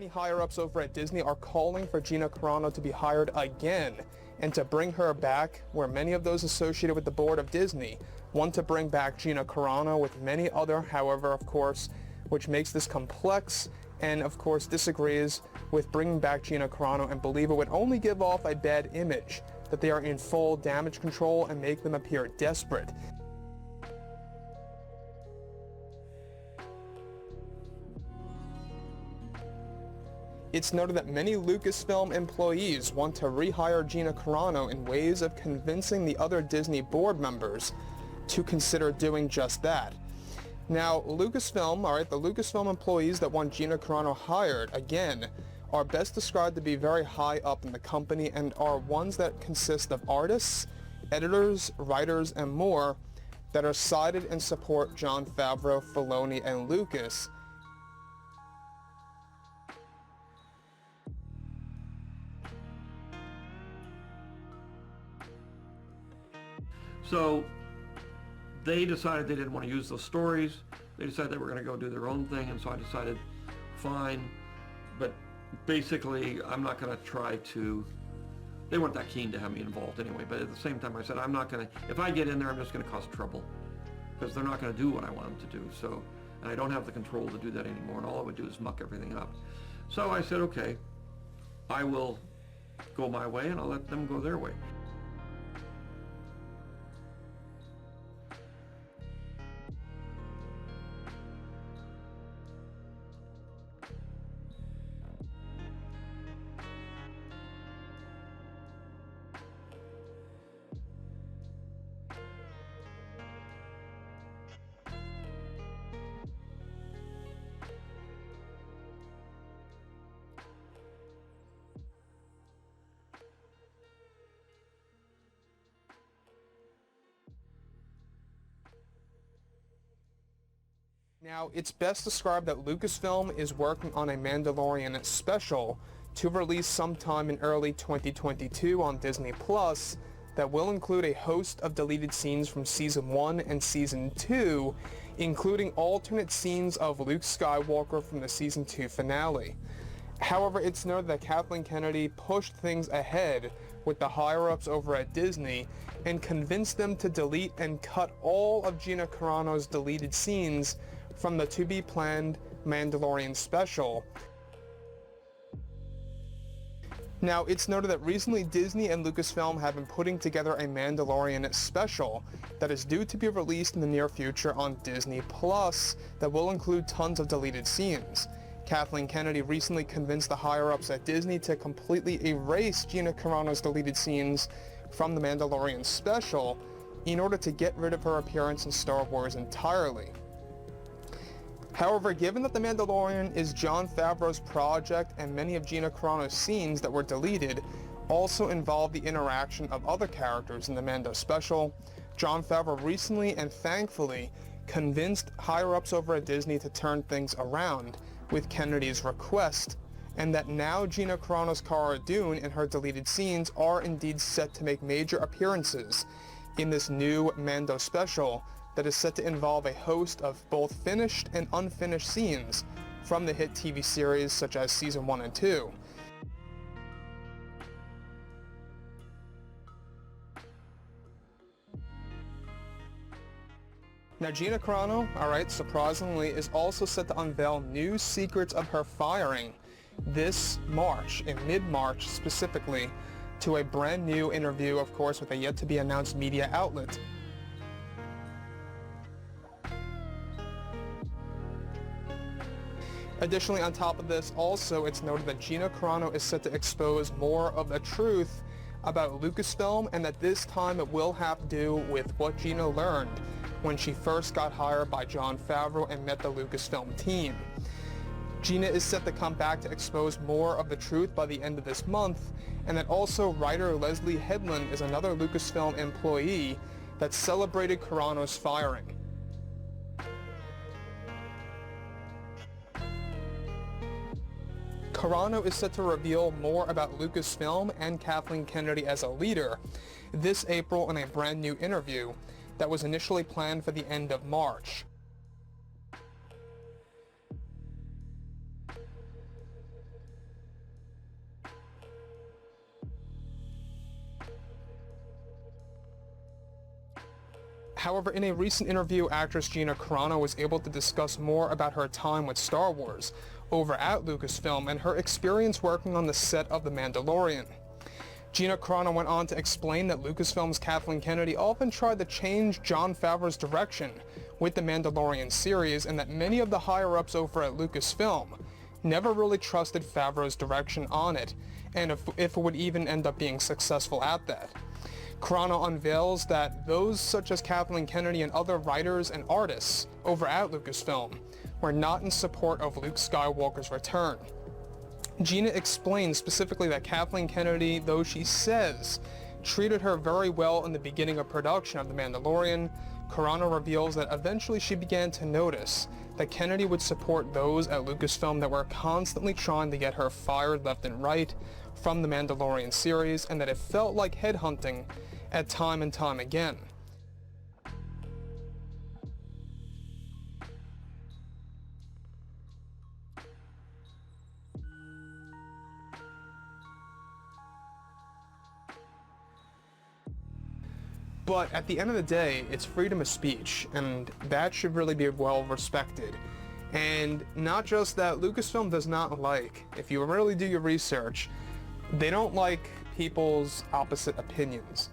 Many higher-ups over at Disney are calling for Gina Carano to be hired again and to bring her back, where many of those associated with the board of Disney want to bring back Gina Carano, with many other, however, of course, which makes this complex, and of course disagrees with bringing back Gina Carano and believe it would only give off a bad image, that they are in full damage control and make them appear desperate. It's noted that many Lucasfilm employees want to rehire Gina Carano in ways of convincing the other Disney board members to consider doing just that. Now, Lucasfilm, the Lucasfilm employees that want Gina Carano hired, again, are best described to be very high up in the company and are ones that consist of artists, editors, writers, and more that are sided and support Jon Favreau, Filoni, and Lucas. So they decided they didn't want to use those stories. They decided they were going to go do their own thing, and so I decided, fine. But basically, I'm not going to try to, they weren't that keen to have me involved anyway, but at the same time I said, I'm not going to, if I get in there, I'm just going to cause trouble, because they're not going to do what I want them to do. So, and I don't have the control to do that anymore, and all I would do is muck everything up. So I said, okay, I will go my way, and I'll let them go their way. Now, it's best described that Lucasfilm is working on a Mandalorian special to release sometime in early 2022 on Disney Plus that will include a host of deleted scenes from Season 1 and Season 2, including alternate scenes of Luke Skywalker from the Season 2 finale. However, it's noted that Kathleen Kennedy pushed things ahead with the higher-ups over at Disney and convinced them to delete and cut all of Gina Carano's deleted scenes from the to-be-planned Mandalorian special. Now, it's noted that recently Disney and Lucasfilm have been putting together a Mandalorian special that is due to be released in the near future on Disney Plus that will include tons of deleted scenes. Kathleen Kennedy recently convinced the higher-ups at Disney to completely erase Gina Carano's deleted scenes from the Mandalorian special in order to get rid of her appearance in Star Wars entirely. However, given that The Mandalorian is Jon Favreau's project and many of Gina Carano's scenes that were deleted also involve the interaction of other characters in the Mando special, Jon Favreau recently and thankfully convinced higher-ups over at Disney to turn things around with Kennedy's request, and that now Gina Carano's Cara Dune and her deleted scenes are indeed set to make major appearances in this new Mando special that is set to involve a host of both finished and unfinished scenes from the hit TV series such as Season 1 and 2. Now, Gina Carano, surprisingly, is also set to unveil new secrets of her firing this March, in mid-March specifically, to a brand new interview, of course, with a yet-to-be-announced media outlet. Additionally, on top of this, also, it's noted that Gina Carano is set to expose more of the truth about Lucasfilm, and that this time it will have to do with what Gina learned when she first got hired by Jon Favreau and met the Lucasfilm team. Gina is set to come back to expose more of the truth by the end of this month, and that also writer Leslie Headland is another Lucasfilm employee that celebrated Carano's firing. Carano is set to reveal more about Lucasfilm and Kathleen Kennedy as a leader this April in a brand new interview that was initially planned for the end of March. However, in a recent interview, actress Gina Carano was able to discuss more about her time with Star Wars over at Lucasfilm and her experience working on the set of The Mandalorian. Gina Carano went on to explain that Lucasfilm's Kathleen Kennedy often tried to change Jon Favreau's direction with the Mandalorian series, and that many of the higher-ups over at Lucasfilm never really trusted Favreau's direction on it, and if it would even end up being successful at that. Carano unveils that those such as Kathleen Kennedy and other writers and artists over at Lucasfilm were not in support of Luke Skywalker's return. Gina explains specifically that Kathleen Kennedy, though she says, treated her very well in the beginning of production of The Mandalorian, Carano reveals that eventually she began to notice that Kennedy would support those at Lucasfilm that were constantly trying to get her fired left and right from the Mandalorian series, and that it felt like headhunting at time and time again. But at the end of the day, it's freedom of speech, and that should really be well respected. And not just that, Lucasfilm does not like, if you really do your research, they don't like people's opposite opinions.